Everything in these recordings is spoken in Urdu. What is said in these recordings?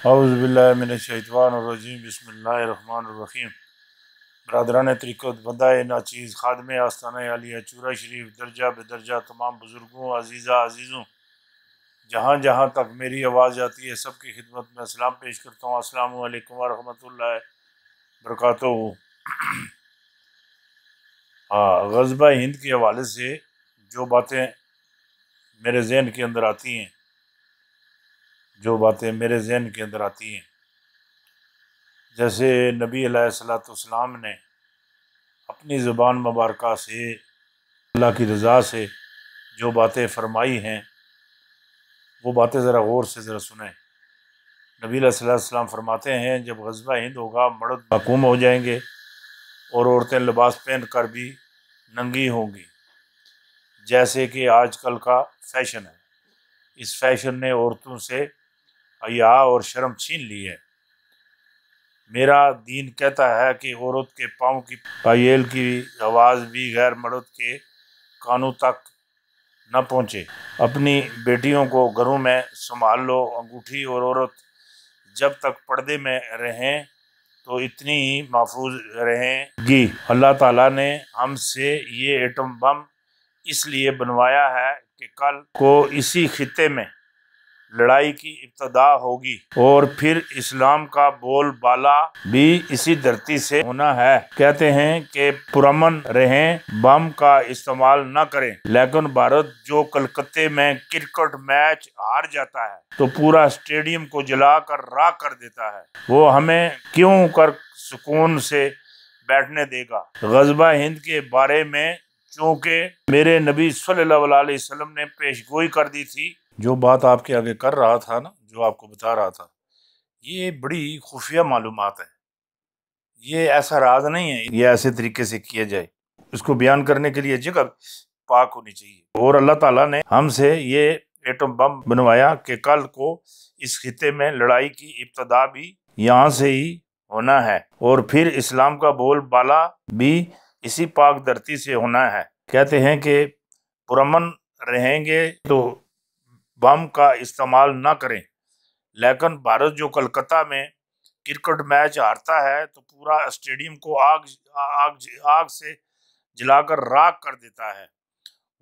اعوذ باللہ من الشیطان الرجیم بسم اللہ الرحمن الرحیم۔ برادران طریقت، بندہ ناچیز، خادم آستانہ عالیہ چورہ شریف، درجہ بدرجہ تمام بزرگوں، عزیزوں، جہاں جہاں تک میری آواز جاتی ہے سب کی خدمت میں سلام پیش کرتا ہوں۔ السلام علیکم ورحمۃ اللہ وبرکاتہ۔ غزوہ ہند کے حوالے سے جو باتیں میرے ذہن کے اندر آتی ہیں جیسے نبی علیہ الصلوۃ والسلام نے اپنی زبان مبارکہ سے اللہ کی رضا سے جو باتیں فرمائی ہیں وہ باتیں ذرا غور سے ذرا سنیں۔ نبی علیہ الصلوۃ والسلام فرماتے ہیں جب غزوہ ہند ہوگا مرد محکوم ہو جائیں گے اور عورتیں لباس پہن کر بھی ننگی ہوں گی، جیسے کہ آج کل کا فیشن ہے۔ اس فیشن نے عورتوں سے حیا اور شرم چھین لی ہے۔ میرا دین کہتا ہے کہ عورت کے پاؤں کی پائیل کی آواز بھی غیر مرد کے کانوں تک نہ پہنچے۔ اپنی بیٹیوں کو گھروں میں سنبھال لو۔ انگوٹھی اور عورت جب تک پردے میں رہیں تو اتنی ہی محفوظ رہیں گی۔ اللہ تعالیٰ نے ہم سے یہ ایٹم بم اس لیے بنوایا ہے کہ کل کو اسی خطے میں لڑائی کی ابتدا ہوگی اور پھر اسلام کا بول بالا بھی اسی دھرتی سے ہونا ہے۔ کہتے ہیں کہ پرامن رہیں، بم کا استعمال نہ کریں، لیکن بھارت جو کلکتے میں کرکٹ میچ ہار جاتا ہے تو پورا اسٹیڈیم کو جلا کر راکھ کر دیتا ہے، وہ ہمیں کیوں کر سکون سے بیٹھنے دے گا؟ غزوہ ہند کے بارے میں چونکہ میرے نبی صلی اللہ علیہ وسلم نے پیشگوئی کر دی تھی، جو بات آپ کے آگے کر رہا تھا نا، جو آپ کو بتا رہا تھا، یہ بڑی خفیہ معلومات ہے۔ یہ ایسا راز نہیں ہے یہ ایسے طریقے سے کیا جائے، اس کو بیان کرنے کے لیے جگہ پاک ہونی چاہیے۔ اور اللہ تعالیٰ نے ہم سے یہ ایٹم بم بنوایا کہ کل کو اس خطے میں لڑائی کی ابتدا بھی یہاں سے ہی ہونا ہے اور پھر اسلام کا بول بالا بھی اسی پاک دھرتی سے ہونا ہے۔ کہتے ہیں کہ پرامن رہیں گے تو بم کا استعمال نہ کریں، لیکن بھارت جو کلکتہ میں کرکٹ میچ ہارتا ہے تو پورا اسٹیڈیم کو آگ سے جلا کر راکھ کر دیتا ہے،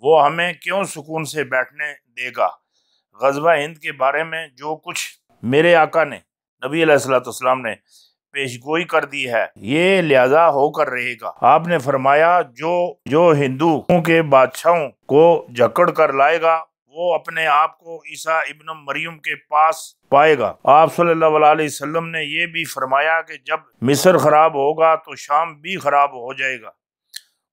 وہ ہمیں کیوں سکون سے بیٹھنے دے گا؟ غزوہ ہند کے بارے میں جو کچھ میرے آقا نے نبی علیہ الصلوۃ والسلام نے پیشگوئی کر دی ہے یہ لہذا ہو کر رہے گا۔ آپ نے فرمایا جو ہندوؤں کے بادشاہوں کو جکڑ کر لائے گا وہ اپنے آپ کو عیسیٰ ابن مریم کے پاس پائے گا۔ آپ صلی اللہ علیہ وسلم نے یہ بھی فرمایا کہ جب مصر خراب ہوگا تو شام بھی خراب ہو جائے گا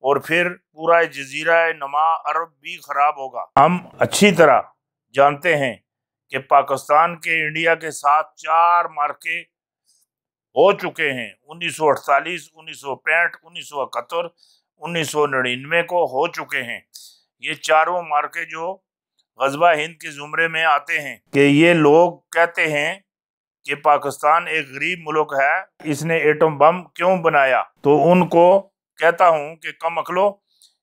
اور پھر پورا جزیرہ نما عرب بھی خراب ہوگا۔ ہم اچھی طرح جانتے ہیں کہ پاکستان کے انڈیا کے ساتھ 4 معرکے ہو چکے ہیں، 1948، 1965، 1971، 1999 کو ہو چکے ہیں۔ یہ چاروں معرکے جو غزوہ ہند کے زمرے میں آتے ہیں کہ یہ لوگ کہتے ہیں کہ پاکستان ایک غریب ملک ہے، اس نے ایٹم بم کیوں بنایا؟ تو ان کو کہتا ہوں کہ کم عقلو،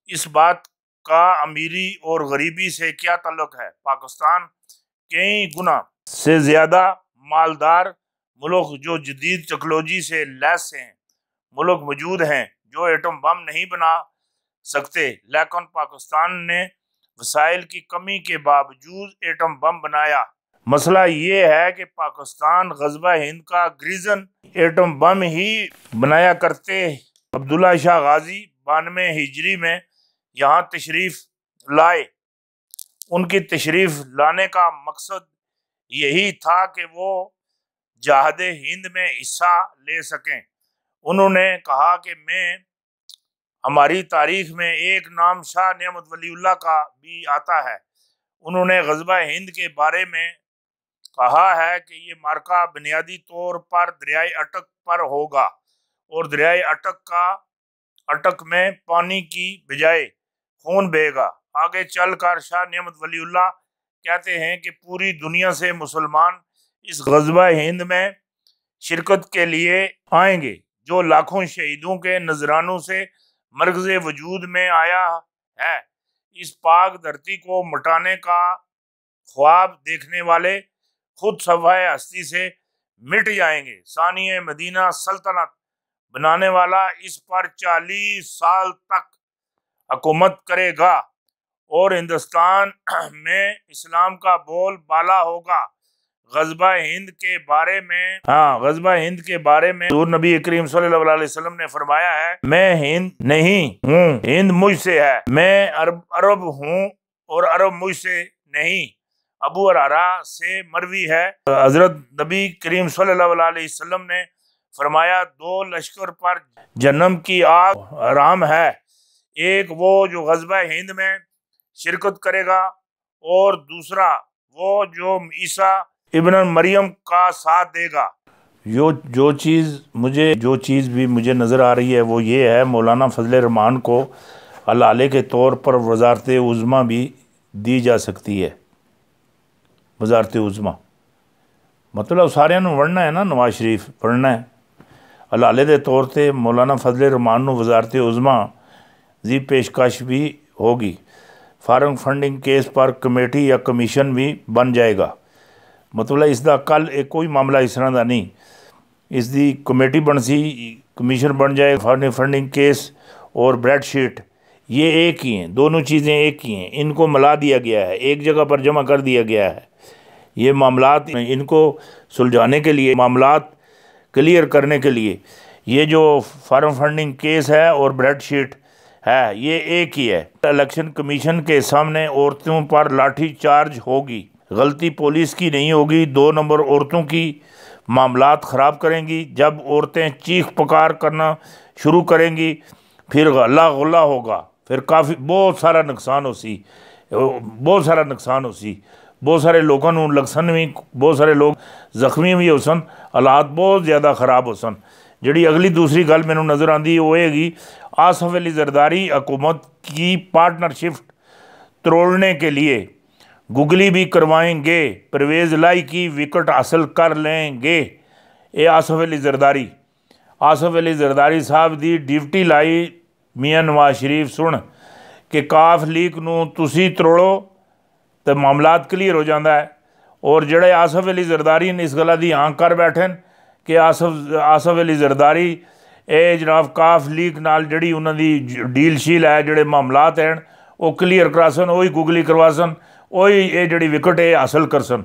اس بات کا امیری اور غریبی سے کیا تعلق ہے؟ پاکستان کئی گنا سے زیادہ مالدار ملک جو جدید ٹیکنالوجی سے لیس ہیں ملک موجود ہیں جو ایٹم بم نہیں بنا سکتے، لیکن پاکستان نے وسائل کی کمی کے باوجود ایٹم بم بنایا۔ مسئلہ یہ ہے کہ پاکستان غزوہ ہند کا گریزن ایٹم بم ہی بنایا کرتے۔ عبداللہ شاہ غازی 92 ہجری میں یہاں تشریف لائے۔ ان کی تشریف لانے کا مقصد یہی تھا کہ وہ جہاد ہند میں حصہ لے سکیں۔ انہوں نے کہا کہ ہماری تاریخ میں ایک نام شاہ نعمت ولی اللہ کا بھی آتا ہے۔ انہوں نے غزوہ ہند کے بارے میں کہا ہے کہ یہ معرکہ بنیادی طور پر دریائے اٹک پر ہوگا اور دریائے اٹک میں پانی کی بجائے خون بہے گا۔ آگے چل کر شاہ نعمت ولی اللہ کہتے ہیں کہ پوری دنیا سے مسلمان اس غزوہ ہند میں شرکت کے لیے آئیں گے، جو لاکھوں شہیدوں کے نذرانوں سے مرکز وجود میں آیا ہے۔ اس پاک دھرتی کو مٹانے کا خواب دیکھنے والے خود صفحہ ہستی سے مٹ جائیں گے۔ ثانیہ مدینہ سلطنت بنانے والا اس پر 40 سال تک حکومت کرے گا اور ہندوستان میں اسلام کا بول بالا ہوگا۔ غزوہ ہند کے بارے میں حضور نبی کریم صلی اللہ علیہ وسلم نے فرمایا ہے، میں ہند نہیں ہوں، ہند مجھ سے ہے، میں عرب ہوں اور عرب مجھ سے نہیں۔ ابو ہریرہ سے مروی ہے، حضرت نبی کریم صلی اللہ علیہ وسلم نے فرمایا 2 لشکر پر جہنم کی آگ حرام ہے، ایک وہ جو غزوہ ہند میں شرکت کرے گا اور دوسرا وہ جو عیسیٰ ابن مریم کا ساتھ دے گا۔ جو چیز بھی مجھے نظر آ رہی ہے وہ یہ ہے، مولانا فضل الرحمان کو علالے کے طور پر وزارت عظمیٰ بھی دی جا سکتی ہے۔ وزارت عظمیٰ مطلب سارے پڑھنا ہے نا، نواز شریف پڑھنا ہے، علالے دے طور تے مولانا فضل الرحمان نو وزارت عظمیٰ دی پیشکش بھی ہوگی۔ فارغ فنڈنگ کیس پر کمیٹی یا کمیشن بھی بن جائے گا۔ مطلب اس دا کل ایک کوئی معاملہ اس طرح دا نہیں، اس دی کمیٹی بن سی، کمیشن بن جائے۔ فارغ فنڈنگ کیس اور بریڈ شیٹ یہ ایک ہی ہیں، دونوں چیزیں ایک ہی ہیں، ان کو ملا دیا گیا ہے، ایک جگہ پر جمع کر دیا گیا ہے۔ یہ معاملات ان کو سلجھانے کے لیے، معاملات کلیئر کرنے کے لیے، یہ جو فارغ فنڈنگ کیس ہے اور بریڈ شیٹ ہے یہ ایک ہی ہے۔ الیکشن کمیشن کے سامنے عورتوں پر لاٹھی چارج ہوگی، غلطی پولیس کی نہیں ہوگی، 2 نمبر عورتوں کی معاملات خراب کریں گی۔ جب عورتیں چیخ پکار کرنا شروع کریں گی پھر غلہ غلہ ہوگا، پھر کافی بہت سارا نقصان ہو سی، بہت سارے لوگوں نوں لگسن بھی، بہت سارے لوگ زخمی بھی ہو سن، حالات بہت زیادہ خراب ہو سن۔ جڑی اگلی دوسری گل مینوں نظر آندی وہ ہے گی آصف علی زرداری حکومت کی پارٹنرشپ توڑنے کے لیے گگلی بھی کروائیں گے، پرویز الہی کی وکٹ حاصل کر لیں گے۔ اے آصف علی زرداری صاحب دی ڈیوٹی لائی میاں نواز شریف سن کہ کاف لیگ نو تسی تروڑو تو معاملات کلیئر ہو جاندہ ہے، اور جڑے آصف علی زرداری نے اس گلہ دی آنکھ کر بیٹھن کہ آصف علی زرداری اے جناب کاف لیگ نال جڑی انہاں دی ڈیل شیل ہے، جڑے معاملات ہیں وہ کلیئر کراسن، وہی گگلی کرواسن، وہی اے جڑی وکٹ ہے حاصل کرسن۔